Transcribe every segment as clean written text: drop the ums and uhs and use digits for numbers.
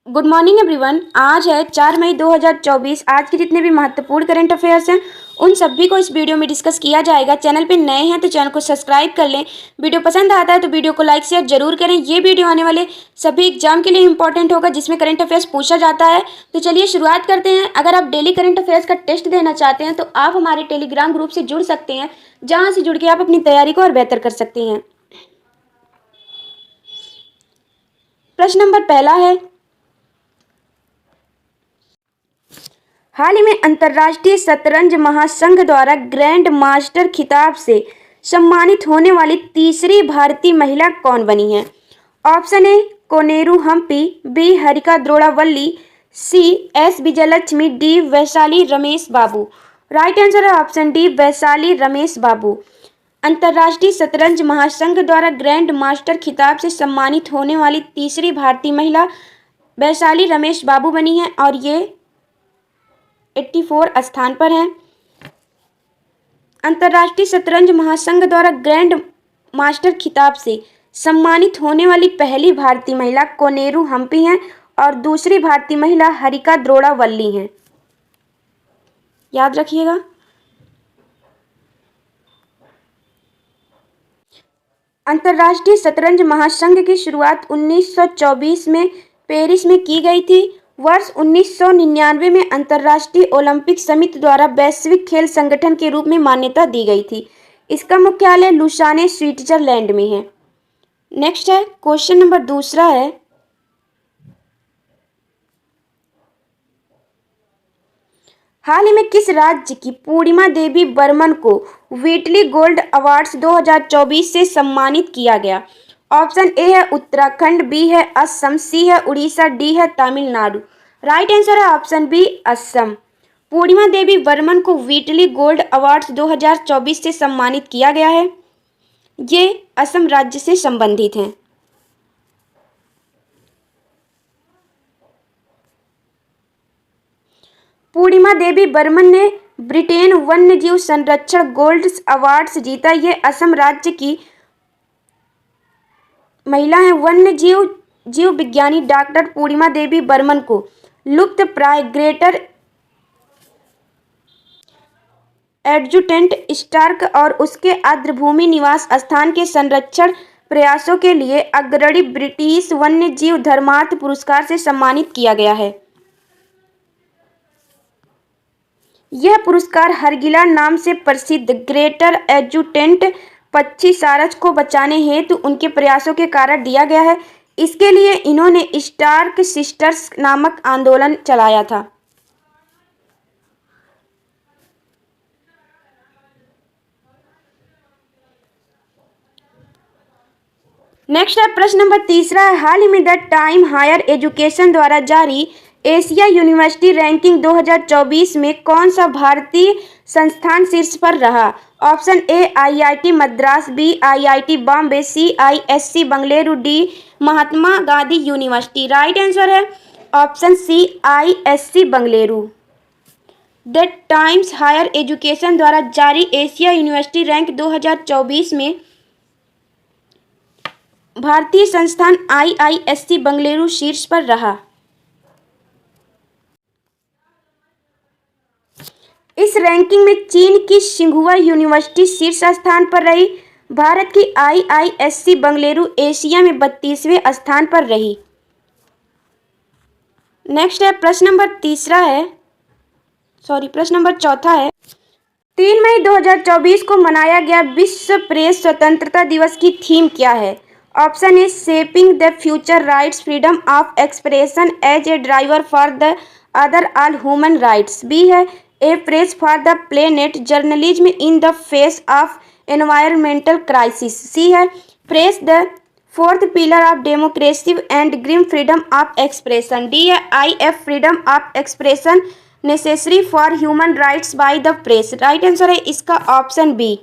Good morning everyone. आज है 4 मई 2024। आज के जितने भी महत्वपूर्ण करंट अफेयर्स हैं उन सभी को इस वीडियो में डिस्कस किया जाएगा। चैनल पे नए हैं तो चैनल को सब्सक्राइब कर लें। वीडियो पसंद आता है तो वीडियो को लाइक शेयर जरूर करें। ये वीडियो आने वाले सभी एग्जाम के लिए इंपॉर्टेंट होगा जिसमें करंट अफेयर्स पूछा जाता है। तो चलिए शुरुआत करते हैं। अगर आप डेली करंट अफेयर्स का टेस्ट देना चाहते हैं तो आप हमारे टेलीग्राम ग्रुप से जुड़ सकते हैं, जहाँ से जुड़ के आप अपनी तैयारी को और बेहतर कर सकते हैं। प्रश्न नंबर पहला है, हाल ही में अंतर्राष्ट्रीय शतरंज महासंघ द्वारा ग्रैंड मास्टर खिताब से सम्मानित होने वाली तीसरी भारतीय महिला कौन बनी है? Option A Koneru Humpy, B Harika Dronavalli, C S Vijayalakshmi, D Vaishali Ramesh Babu. Right answer है ऑप्शन डी वैशाली रमेश बाबू। अंतर्राष्ट्रीय शतरंज महासंघ द्वारा ग्रैंड मास्टर खिताब से सम्मानित होने वाली तीसरी भारतीय महिला वैशाली रमेश बाबू बनी है और ये 84 स्थान पर है। अंतर्राष्ट्रीय शतरंज महासंघ द्वारा ग्रैंड मास्टर खिताब से सम्मानित होने वाली पहली भारतीय महिला कोनेरू हम्पी हैं और दूसरी भारतीय महिला हरिका द्रोणावल्ली हैं। याद रखिएगा। अंतर्राष्ट्रीय शतरंज महासंघ की शुरुआत 1924 में पेरिस में की गई थी। वर्ष 1999 में अंतर्राष्ट्रीय ओलंपिक समिति द्वारा वैश्विक खेल संगठन के रूप में मान्यता दी गई थी। इसका मुख्यालय लुसाने स्विट्जरलैंड में है। नेक्स्ट है क्वेश्चन नंबर दूसरा है, हाल ही में किस राज्य की पूर्णिमा देवी बर्मन को व्हीटली गोल्ड अवार्ड्स 2024 से सम्मानित किया गया? ऑप्शन ए है उत्तराखंड, बी है असम, सी है उड़ीसा, डी है तमिलनाडु। राइट आंसर है ऑप्शन बी असम। पूर्णिमा देवी बर्मन को व्हीटली गोल्ड अवार्ड्स 2024 से सम्मानित किया गया है। ये असम राज्य से संबंधित हैं। पूर्णिमा देवी बर्मन ने ब्रिटेन वन्यजीव संरक्षण गोल्ड अवार्ड्स जीता। ये असम राज्य की महिला हैं। वन्य जीव विज्ञानी डॉक्टर पूर्णिमा देवी बर्मन को लुप्त प्राय ग्रेटर एडजुटेंट स्टार्क और उसके आर्द्रभूमि निवास स्थान के संरक्षण प्रयासों के लिए अग्रणी ब्रिटिश वन्य जीव धर्मार्थ पुरस्कार से सम्मानित किया गया है। यह पुरस्कार हरगिला नाम से प्रसिद्ध ग्रेटर एडजुटेंट पक्षी सारस को बचाने हेतु उनके प्रयासों के कारण दिया गया है। इसके लिए इन्होंने स्टार्क सिस्टर्स नामक आंदोलन चलाया था। नेक्स्ट है प्रश्न नंबर तीसरा है, हाल ही में द टाइम हायर एजुकेशन द्वारा जारी एशिया यूनिवर्सिटी रैंकिंग 2024 में कौन सा भारतीय संस्थान शीर्ष पर रहा? Option A IIT Madras, B IIT Bombay, C IISc Bengaluru, D Mahatma Gandhi university. Right answer है option C IISc Bengaluru. The Times Higher Education द्वारा जारी एशिया यूनिवर्सिटी रैंक 2024 में भारतीय संस्थान आईआईएससी बेंगलुरु शीर्ष पर रहा। इस रैंकिंग में चीन की सिंघुआ यूनिवर्सिटी शीर्ष स्थान पर रही। भारत की आईआईएससी बेंगलुरु एशिया में 32वें स्थान पर रही। नेक्स्ट है प्रश्न नंबर चौथा है, 3 मई 2024 को मनाया गया विश्व प्रेस स्वतंत्रता दिवस की थीम क्या है? Option A shaping the future rights freedom of expression as a driver for the other all human rights, B है ए press for the planet journalism in the face of environmental crisis, C है press the fourth pillar of democracy and green freedom of expression, D है IF freedom of expression necessary for human rights by the press. Right answer है इसका option B.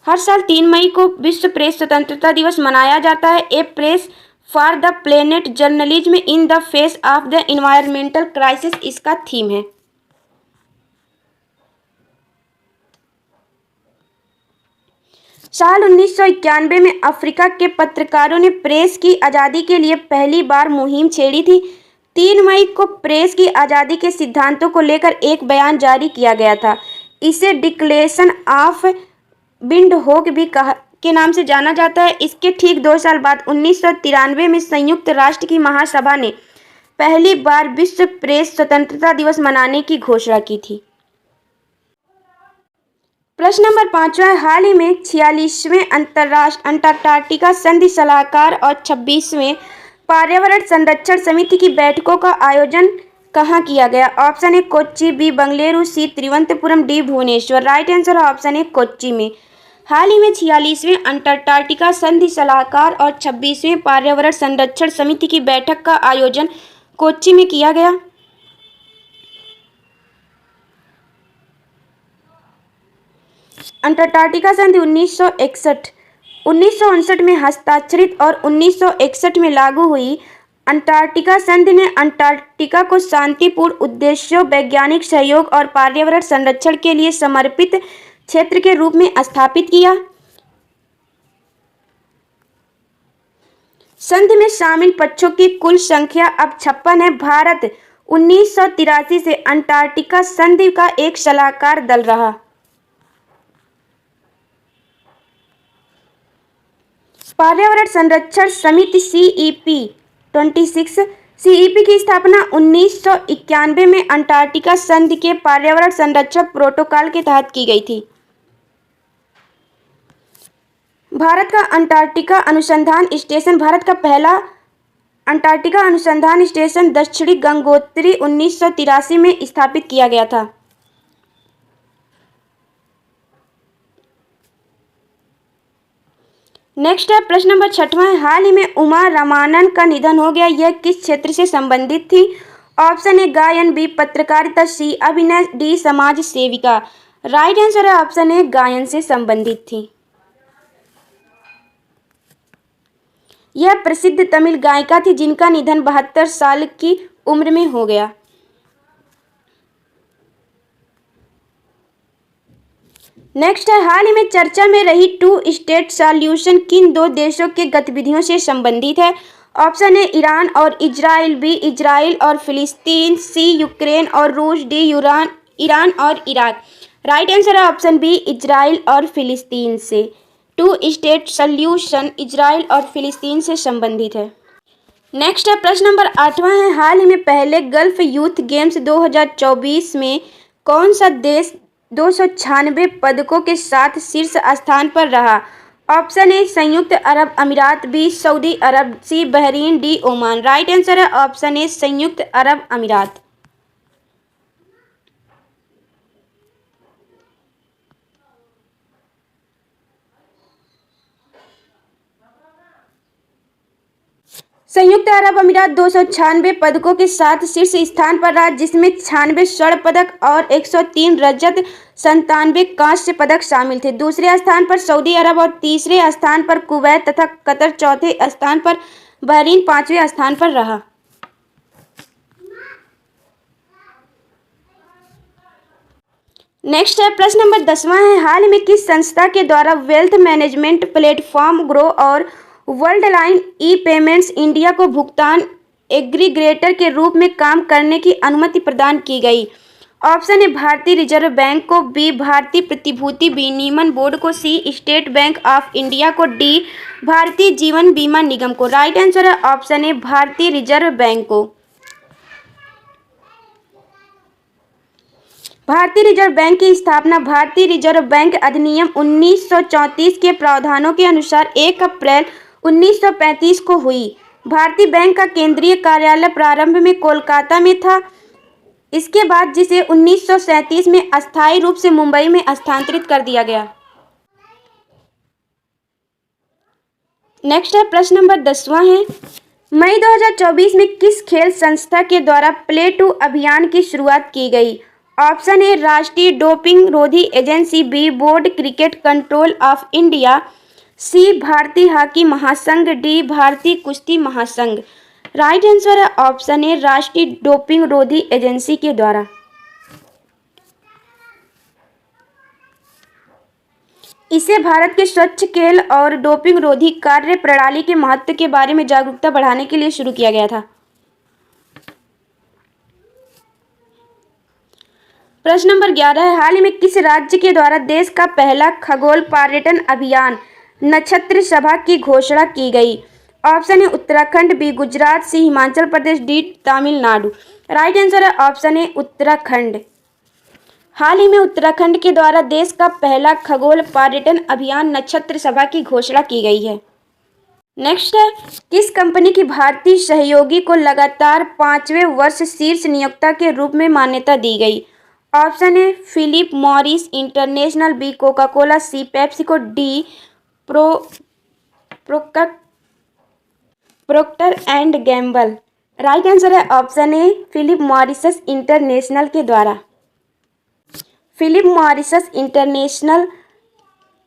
हर साल 3 मई को विश्व press स्वतंत्रता दिवस मनाया जाता है। ए press for the planet journalism in the face of the environmental crisis इसका थीम है। साल 1991 में अफ्रीका के पत्रकारों ने प्रेस की आज़ादी के लिए पहली बार मुहिम छेड़ी थी। 3 मई को प्रेस की आज़ादी के सिद्धांतों को लेकर एक बयान जारी किया गया था। इसे डिक्लेरेशन ऑफ विंडहोक भी कहा के नाम से जाना जाता है। इसके ठीक 2 साल बाद 1993 में संयुक्त राष्ट्र की महासभा ने पहली बार विश्व प्रेस स्वतंत्रता दिवस मनाने की घोषणा की थी। प्रश्न नंबर 5 है, हाल ही में 46वें अंतर्राष्ट्रीय अंटार्कटिका संधि सलाहकार और 26वें पर्यावरण संरक्षण समिति की बैठकों का आयोजन कहाँ किया गया? Option A Kochi, B Bengaluru, C Thiruvananthapuram, D Bhubaneswar. Right answer है ऑप्शन ए कोच्चि में। हाल ही में 46वें अंटार्कटिका संधि सलाहकार और 26वें पर्यावरण संरक्षण समिति की बैठक का आयोजन कोच्चि में किया गया। अंटार्कटिका संधि 1959 में हस्ताक्षरित और 1961 में लागू हुई। अंटार्कटिका संधि ने अंटार्कटिका को शांतिपूर्ण उद्देश्यों, वैज्ञानिक सहयोग और पर्यावरण संरक्षण के लिए समर्पित क्षेत्र के रूप में स्थापित किया। संधि में शामिल पक्षों की कुल संख्या अब 56 है। भारत 1983 से अंटार्कटिका संधि का एक सलाहकार दल रहा। पर्यावरण संरक्षण समिति सीईपी की स्थापना 1991 में अंटार्कटिका संधि के पर्यावरण संरक्षण प्रोटोकॉल के तहत की गई थी। भारत का अंटार्कटिका अनुसंधान स्टेशन भारत का पहला अंटार्कटिका अनुसंधान स्टेशन दक्षिणी गंगोत्री 1983 में स्थापित किया गया था। नेक्स्ट है प्रश्न नंबर 6वां है, हाल ही में उमा रामानन का निधन हो गया। यह किस क्षेत्र से संबंधित थी? ऑप्शन ए गायन, बी पत्रकारिता, सी अभिनय, डी समाज सेविका। राइट आंसर है ऑप्शन ए गायन से संबंधित थी। यह प्रसिद्ध तमिल गायिका थी जिनका निधन 72 साल की उम्र में हो गया। नेक्स्ट है, हाल ही में चर्चा में रही 2 स्टेट सॉल्यूशन किन 2 देशों के गतिविधियों से संबंधित है? ऑप्शन ए ईरान और इजराइल, बी इजराइल और फिलिस्तीन, सी यूक्रेन और रूस, डी ईरान और इराक। राइट आंसर है ऑप्शन बी इजराइल और फिलिस्तीन से। 2 स्टेट सॉल्यूशन इजराइल और फिलिस्तीन से संबंधित है। नेक्स्ट है प्रश्न नंबर 8वां है, हाल ही में पहले गल्फ यूथ गेम्स 2024 में कौन सा देश 296 पदकों के साथ शीर्ष स्थान पर रहा? ऑप्शन ए संयुक्त अरब अमीरात, बी सऊदी अरब, C Bahrain, D Oman. Right answer है ऑप्शन ए संयुक्त अरब अमीरात। संयुक्त अरब अमीरात 296 पदकों के साथ शीर्ष स्थान पर रहा, जिसमें 96 स्वर्ण पदक और 103 रजत, 97 कांस्य पदक शामिल थे। दूसरे स्थान पर सऊदी अरब और तीसरे स्थान पर कुवैत तथा कतर, चौथे स्थान पर बहरीन, 5वें स्थान पर रहा। नेक्स्ट है प्रश्न नंबर 10वां है, हाल में किस संस्था के द्वारा वेल्थ मैनेजमेंट प्लेटफॉर्म ग्रो और वर्ल्ड लाइन ई पेमेंट्स इंडिया को भुगतान एग्रीगेटर के रूप में काम करने की अनुमति प्रदान की गई? ऑप्शन ए भारतीय रिजर्व बैंक को, बी भारतीय प्रतिभूति विनिमय बोर्ड को, सी स्टेट बैंक ऑफ इंडिया को, डी भारतीय जीवन बीमा निगम को। राइट आंसर है ऑप्शन ए भारतीय रिजर्व बैंक को। भारतीय रिजर्व बैंक की स्थापना भारतीय रिजर्व बैंक अधिनियम 1934 के प्रावधानों के अनुसार 1 अप्रैल 1935 को हुई। भारतीय बैंक का केंद्रीय कार्यालय प्रारंभ में कोलकाता में था। इसके बाद जिसे 1937 में अस्थायी रूप से मुंबई में स्थानांतरित कर दिया गया। नेक्स्ट है प्रश्न नंबर 10वां है, मई 2024 में किस खेल संस्था के द्वारा प्ले टू अभियान की शुरुआत की गई? ऑप्शन ए राष्ट्रीय डोपिंग रोधी agency, B board cricket control of India, C भारतीय हॉकी महासंघ, डी भारतीय कुश्ती महासंघ। राइट आंसर है ऑप्शन ए राष्ट्रीय डोपिंग रोधी एजेंसी के द्वारा। इसे भारत के स्वच्छ खेल और डोपिंग रोधी कार्य प्रणाली के महत्व के बारे में जागरूकता बढ़ाने के लिए शुरू किया गया था। प्रश्न नंबर 11 है, हाल ही में किस राज्य के द्वारा देश का पहला खगोल पर्यटन अभियान नक्षत्र सभा की घोषणा की गई? Option A Uttarakhand, B Gujarat, C Himachal Pradesh, D Tamil Nadu. Right answer है ऑप्शन ए उत्तराखंड। हाल ही में उत्तराखंड के द्वारा देश का पहला खगोल पर्यटन अभियान नक्षत्र सभा की घोषणा की गई है। नेक्स्ट है, किस कंपनी की भारतीय सहयोगी को लगातार 5वें वर्ष शीर्ष नियोक्ता के रूप में मान्यता दी गई? Option A Philip Morris International, B Coca Cola, C PepsiCo, D Procter and Gamble. Right answer है option A Philip Morris International के द्वारा। फिलिप मॉरिस इंटरनेशनल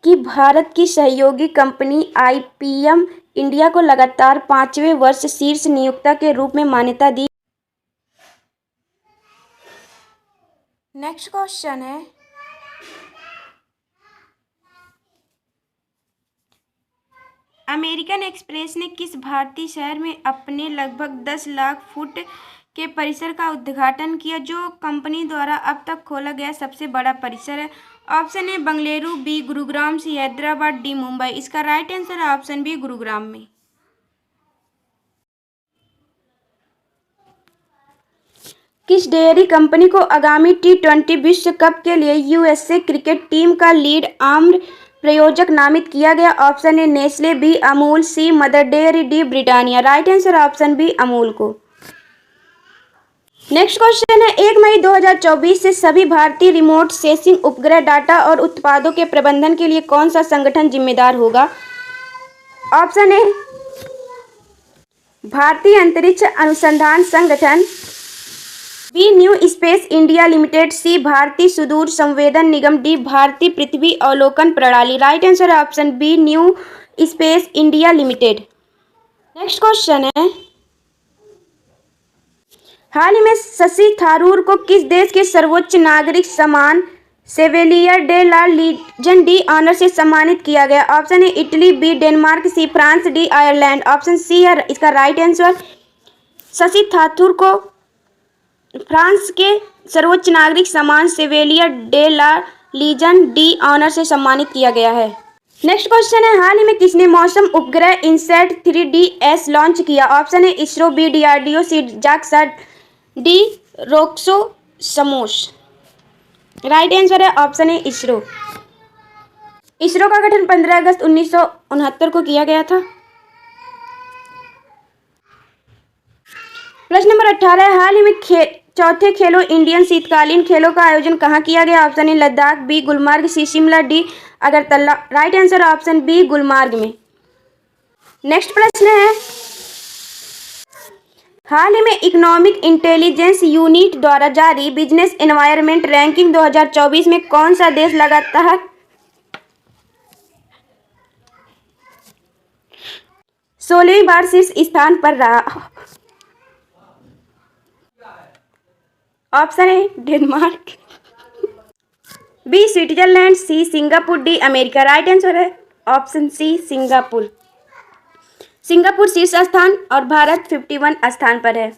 की भारत की सहयोगी कंपनी आईपीएम इंडिया को लगातार 5वें वर्ष शीर्ष नियोक्ता के रूप में मान्यता दी। नेक्स्ट क्वेश्चन है, अमेरिकन एक्सप्रेस ने किस भारतीय शहर में अपने लगभग 10 लाख फुट के परिसर का उद्घाटन किया, जो कंपनी द्वारा अब तक खोला गया सबसे बड़ा परिसर है? Option A Bengaluru, B Gurugram, C Hyderabad, D Mumbai. इसका राइट आंसर है ऑप्शन बी गुरुग्राम में। किस डेयरी कंपनी को आगामी T20 विश्व कप के लिए यूएसए क्रिकेट टीम का लीड आम्र प्रायोजक नामित किया गया? Option A Nestle, B Amul, C Mother Dairy, D Britannia. Right answer option B Amul को। नेक्स्ट क्वेश्चन है, 1 मई 2024 से सभी भारतीय रिमोट सेंसिंग उपग्रह डाटा और उत्पादों के प्रबंधन के लिए कौन सा संगठन जिम्मेदार होगा? ऑप्शन ए भारतीय अंतरिक्ष अनुसंधान संगठन, B New Space India Limited, C भारतीय सुदूर संवेदन निगम, डी भारतीय पृथ्वी अवलोकन प्रणाली। राइट आंसर है option B New Space India Limited. Next question है, हाल ही में शशि थरूर को किस देश के सर्वोच्च नागरिक सम्मान Chevalier de la Legion d'honneur से सम्मानित किया गया? Option A Italy, B Denmark, C France, D Ireland. Option C है इसका राइट आंसर। शशि थरूर को फ्रांस के सर्वोच्च नागरिक सम्मान Chevalier de la Legion d'honneur से सम्मानित किया गया है। नेक्स्ट क्वेश्चन है, हाल ही में किसने मौसम उपग्रह इनसैट 3DS लॉन्च किया? Option A ISRO, B DRDO, C JAXA, D Roscosmos. Right answer है ऑप्शन ए इसरो। इसरो का गठन 15 अगस्त 1969 को किया गया था। प्रश्न नंबर 18 है, हाल ही में चौथे खेलो इंडियन शीतकालीन खेलों का आयोजन कहाँ किया गया? Option A Ladakh, B Gulmarg, C Shimla, D Agartala. Right answer option B Gulmarg में। नेक्स्ट प्रश्न है, हाल ही में इकोनॉमिक इंटेलिजेंस यूनिट द्वारा जारी बिजनेस एनवायरनमेंट रैंकिंग 2024 में कौन सा देश लगातार 16वीं बार शीर्ष स्थान पर रहा? Option A Denmark, B Switzerland, C Singapore, D America. Right answer है ऑप्शन सी सिंगापुर। सिंगापुर शीर्ष स्थान और भारत 51 स्थान पर है।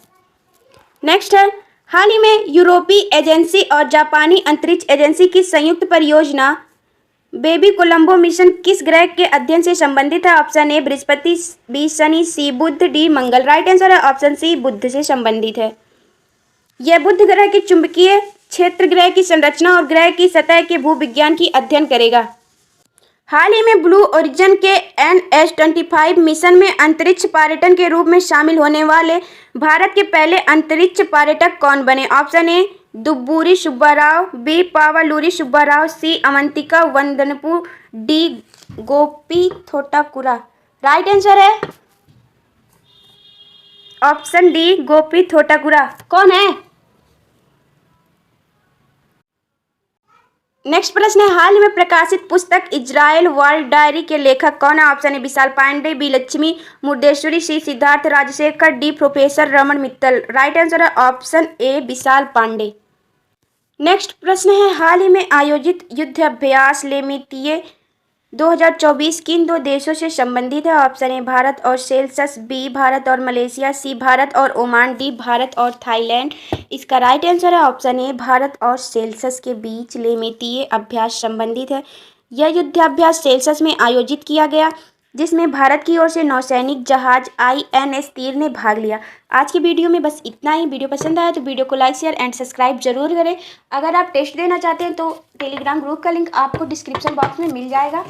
नेक्स्ट है, हाल ही में यूरोपीय एजेंसी और जापानी अंतरिक्ष एजेंसी की संयुक्त परियोजना बेबी कोलंबो मिशन किस ग्रह के अध्ययन से संबंधित है? Option A Brihaspati, B Shani, C Budh, D Mangal. Right answer है ऑप्शन सी बुध से संबंधित है। यह बुध ग्रह के चुंबकीय क्षेत्र, ग्रह की संरचना और ग्रह की सतह के भूविज्ञान की अध्ययन करेगा। हाल ही में ब्लू ओरिजिन के NS-25 मिशन में अंतरिक्ष पर्यटन के रूप में शामिल होने वाले भारत के पहले अंतरिक्ष पर्यटक कौन बने? Option A Dubburi Subbarao, B Pavaluri Subbarao, C Avantika Vandanapu, D Gopi Thotakura. Right answer है ऑप्शन डी गोपी थोटाकुरा। कौन है? नेक्स्ट प्रश्न है, हाल ही में प्रकाशित पुस्तक इजराइल वर्ल्ड डायरी के लेखक कौन है? Option A Vishal Pandey, B Lakshmi Murdeshwari, C Siddharth Rajshekhar, D professor Raman Mittal. Right answer है option A Vishal Pandey. Next प्रश्न है, हाल ही में आयोजित युद्ध अभ्यास लेमितीय 2024 किन दो देशों से संबंधित है? ऑप्शन ए भारत और सेशल्स, बी भारत और मलेशिया, सी भारत और ओमान, डी भारत और थाईलैंड। इसका राइट आंसर है ऑप्शन ए भारत और सेशल्स के बीच लेमेतीय अभ्यास संबंधित है। यह युद्धाभ्यास सेशल्स में आयोजित किया गया, जिसमें भारत की ओर से नौसैनिक जहाज INS तीर ने भाग लिया। आज की वीडियो में बस इतना ही। वीडियो पसंद आया तो वीडियो को लाइक, शेयर एंड सब्सक्राइब जरूर करें। अगर आप टेस्ट देना चाहते हैं तो टेलीग्राम ग्रुप का लिंक आपको डिस्क्रिप्शन बॉक्स में मिल जाएगा।